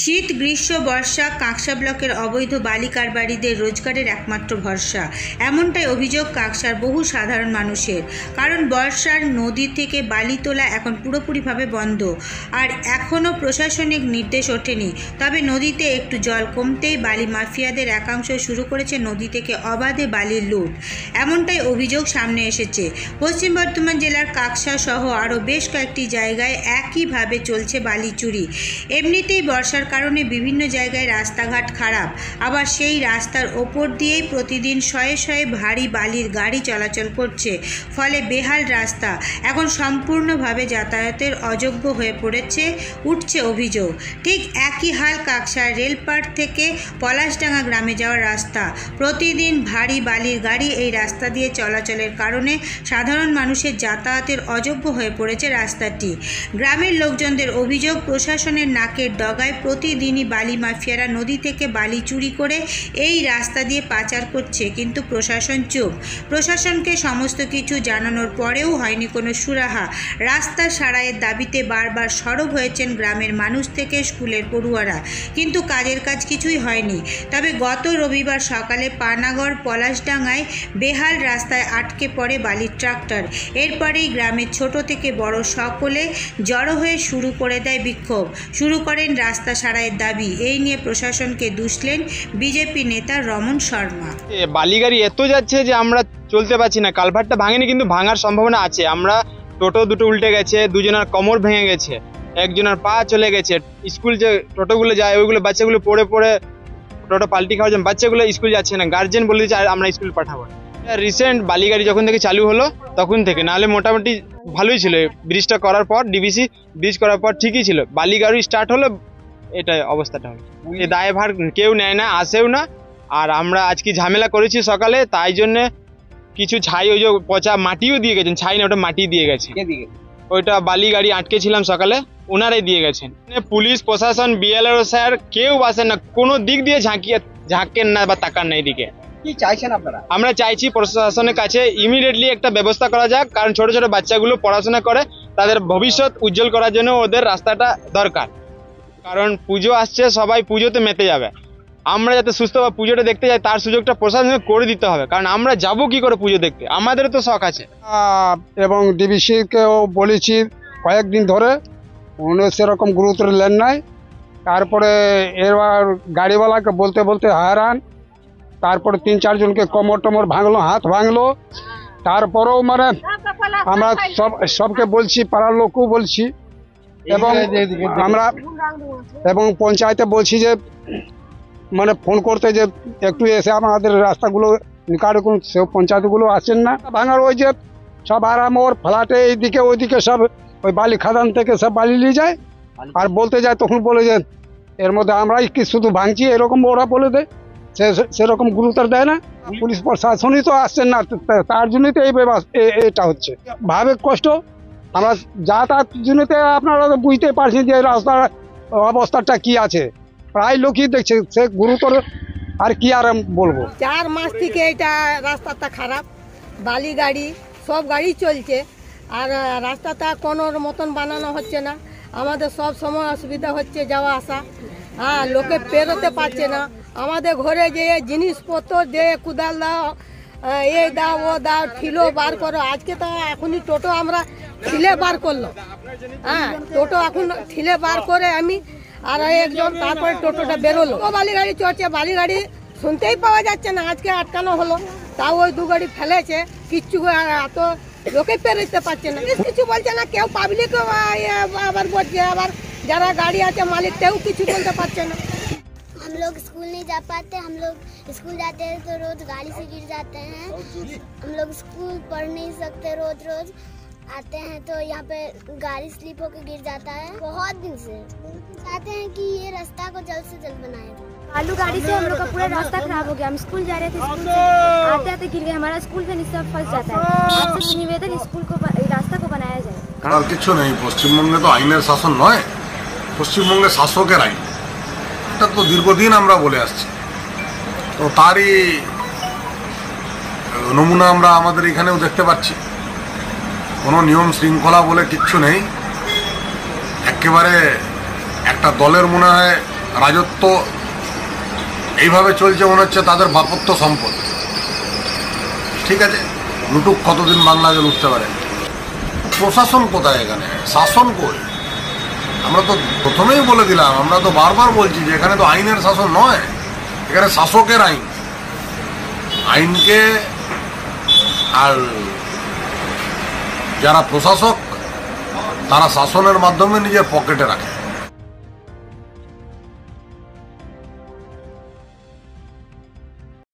শীত গ্রীষ্ম বর্ষা কাঁকসা ব্লকের অবৈধ বালি কারবারিদের রোজগারের একমাত্র ভরসা, এমনটাই অভিযোগ কাঁকসার বহু সাধারণ মানুষের। কারণ বর্ষার নদী থেকে বালি তোলা এখন পুরোপুরিভাবে বন্ধ, আর এখনও প্রশাসনিক নির্দেশ ওঠেনি। তবে নদীতে একটু জল কমতেই বালি মাফিয়াদের একাংশ শুরু করেছে নদী থেকে অবাধে বালির লুট, এমনটাই অভিযোগ সামনে এসেছে। পশ্চিম বর্ধমান জেলার কাঁকসা সহ আরও বেশ কয়েকটি জায়গায় একইভাবে চলছে বালি চুরি। এমনিতেই বর্ষার কারণে বিভিন্ন জায়গায় রাস্তাঘাট খারাপ, আবার সেই রাস্তার ওপর দিয়েই প্রতিদিন শয়ে শয়ে ভারী বালির গাড়ি চলাচল করছে, ফলে বেহাল রাস্তা এখন সম্পূর্ণভাবে যাতায়াতের অযোগ্য হয়ে পড়েছে, উঠছে অভিযোগ। ঠিক একই হাল কাঁকসার রেলপাট থেকে পলাশডাঙ্গা গ্রামে যাওয়ার রাস্তা। প্রতিদিন ভারী বালির গাড়ি এই রাস্তা দিয়ে চলাচলের কারণে সাধারণ মানুষের যাতায়াতের অযোগ্য হয়ে পড়েছে রাস্তাটি। গ্রামের লোকজনদের অভিযোগ, প্রশাসনের নাকের ডগায় প্রতিদিনই বালি মাফিয়ারা নদী থেকে বালি চুরি করে এই রাস্তা দিয়ে পাচার করছে, কিন্তু প্রশাসন চুপ। প্রশাসনকে সমস্ত কিছু জানানোর পরেও হয়নি কোনো সুরাহা। রাস্তা সারাইয়ের দাবিতে বারবার সরব হয়েছেন গ্রামের মানুষ থেকে স্কুলের পড়ুয়ারা, কিন্তু কাজের কাজ কিছুই হয়নি। তবে গত রবিবার সকালে পানাগড় পলাশডাঙ্গায় বেহাল রাস্তায় আটকে পড়ে বালির ট্রাক্টর। এরপরেই গ্রামের ছোট থেকে বড় সকলে জড়ো হয়ে শুরু করে দেয় বিক্ষোভ, শুরু করেন রাস্তা সারাইয়ের দাবি। এই নিয়ে প্রশাসনকে দুষলেন বিজেপি নেতা রমন শর্মা। বালি গাড়ি এত যাচ্ছে যে আমরা চলতে পারছি না। কালভারটা ভাঙেনি, কিন্তু ভাঙার সম্ভাবনা আছে। আমরা টোটো দুটো উল্টে গেছে, দুজনের কোমর ভেঙে গেছে, একজনের পা চলে গেছে। স্কুল যে টোটোগুলো যায় ওইগুলো বাচ্চাগুলো পড়ে পড়ে টোটো পাল্টি খাওয়ার জন্য বাচ্চাগুলো স্কুল যাচ্ছে না। গার্জেন বলে দিচ্ছে আমরা স্কুল পাঠাবো। রিসেন্ট বালি গাড়ি যখন থেকে চালু হলো তখন থেকে, নাহলে মোটামুটি ভালোই ছিল। ব্রিজটা করার পর, ডিবিসি ব্রিজ করার পর ঠিকই ছিল। বালি গাড়ি স্টার্ট হলো এটাই অবস্থাটা হয়। দায়ভার কেউ নেয় না, আসেও না। আর আমরা আজকে ঝামেলা করেছি সকালে, তাই জন্য কিছু ছাই, ওই যে পচা মাটিও দিয়ে গেছেন। ছাই না, ওটা মাটি দিয়ে গেছে। ওইটা বালি গাড়ি আটকে ছিলাম সকালে, ওনারাই দিয়ে গেছেন। পুলিশ প্রশাসন, বিএলআরও স্যার কেউ আসেন না, কোনো দিক দিয়ে ঝাঁকেন না বা তাকান না এদিকে। কি চাইছেন আপনারা? আমরা চাইছি প্রশাসনের কাছে ইমিডিয়েটলি একটা ব্যবস্থা করা যাক, কারণ ছোট ছোট বাচ্চাগুলো পড়াশোনা করে, তাদের ভবিষ্যৎ উজ্জ্বল করার জন্য ওদের রাস্তাটা দরকার। কারণ পুজো আসছে, সবাই পুজোতে মেতে যাবে। আমরা যাতে সুস্থভাবে পুজোটা দেখতে যাই তার সুযোগটা প্রশাসনকে করে দিতে হবে, কারণ আমরা যাবো কি করে পুজো দেখতে, আমাদের তো শখ আছে। এবং ডিবিসিকেও বলেছি কয়েকদিন ধরে, উনি সেরকম গুরুত্ব নেন নাই। তারপরে এবার গাড়িওয়ালাকে বলতে বলতে হারান, তারপরে 3-4 জনকে কোমর টমর ভাঙলো, হাত ভাঙলো। তারপরেও মানে আমরা সবকে বলছি, পাড়ার লোকও বলছি, এবং আমরা এবং পঞ্চায়েতে বলছি যে মানে ফোন করতে, যে একটু এসে আমাদের রাস্তাগুলো নিকাড়ুন। সে পঞ্চায়েতগুলো আসেন না। ভাঙার ওই যে সব আরাম ওর ফ্ল্যাটে এইদিকে ওইদিকে সব ওই বালি খাদান থেকে সব বালি নিয়ে যায়, আর বলতে যায় তখন বলে যে এর মধ্যে আমরাই কি শুধু ভাঙছি, এরকম ওরা বলে দেয়। সেরকম গুরুত্ব দেয় না। পুলিশ প্রশাসনই তো আসছেন না, তার জন্যই তো এটা হচ্ছে। ভাবে কষ্ট আমরা যাতায়াত জন্যতে আপনারা তো বুঝতে পারছেন যে রাস্তার অবস্থাটা কি আছে। প্রায় লোকই দেখছে, সে গুরুতর। আর কি আর বলবো। 4 মাস থেকে এটা রাস্তাটা খারাপ, বালি গাড়ি সব গাড়ি চলছে, আর রাস্তাটা কোনোর মতন বানানো হচ্ছে না। আমাদের সব সময় অসুবিধা হচ্ছে যাওয়া আসা। হ্যাঁ, লোকে পেরোতে পারছে না। আমাদের ঘরে যে জিনিসপত্র, যে কুদাল দাও, এই দাও, ও দাও, ঠিলো বার করো। আজকে তো এখনই টোটো আমরা ঠিলে বার করলো। হ্যাঁ, টোটো এখন ঠিলে বার করে আমি আর একজন, তারপরে টোটোটা বেরোলো। ও বালি গাড়ি চড়ছে, বালি গাড়ি শুনতেই পাওয়া যাচ্ছে না। আজকে আটকানো হলো, তাও ওই 2 গাড়ি ফেলেছে, কিচ্ছু এত লোকে পেরোতে পারছে না, কিছু বলছে না কেউ। পাবলিক আবার বলছে, আবার যারা গাড়ি আছে মালিক কেউ কিছু বলতে পারছে না। हम लोग स्कूल नहीं जा पाते। हम लोग स्कूल जाते हैं तो रोज गाड़ी से गिर जाते हैं। हम लोग स्कूल पढ़ नहीं सकते, रोज रोज आते हैं तो यहाँ पे गाड़ी स्लिप होकर गिर जाता है। बहुत दिन से चाहते हैं कि ये रास्ता को जल्द से जल्द बनाया जाए। आलू गाड़ी से हम लोग का पूरा रास्ता खराब हो गया। हम स्कूल जा रहे थे, स्कूल से आते आते गिर गए। हमारा स्कूल का निस्तर फंस जाता है। आपसे निवेदन, स्कूल को रास्ता को बनाया जाए। আর কিছু নেই। পশ্চিমবঙ্গে তো আইনের শাসন নয়, পশ্চিমবঙ্গে শাসকের আইন। এটা তো দীর্ঘদিন আমরা বলে আসছি। তো তারই নমুনা আমরা আমাদের এখানেও দেখতে পাচ্ছি। কোনো নিয়ম শৃঙ্খলা বলে কিচ্ছু নেই। একেবারে একটা দলের মনে হয় রাজত্ব এইভাবে চলছে, মনে হচ্ছে তাদের বাপত্য সম্পদ। ঠিক আছে, লুটুক, কতদিন বাংলাকে লুটতে পারে। প্রশাসন কোথায় এখানে, শাসন কই? আমরা তো প্রথমেই বলে দিলাম, আমরা তো বারবার বলছি যে এখানে তো আইনের শাসন নয়, এখানে শাসকের আইন। আইনকে আর যারা প্রশাসক তারা শাসনের মাধ্যমে নিজের পকেটে রাখে।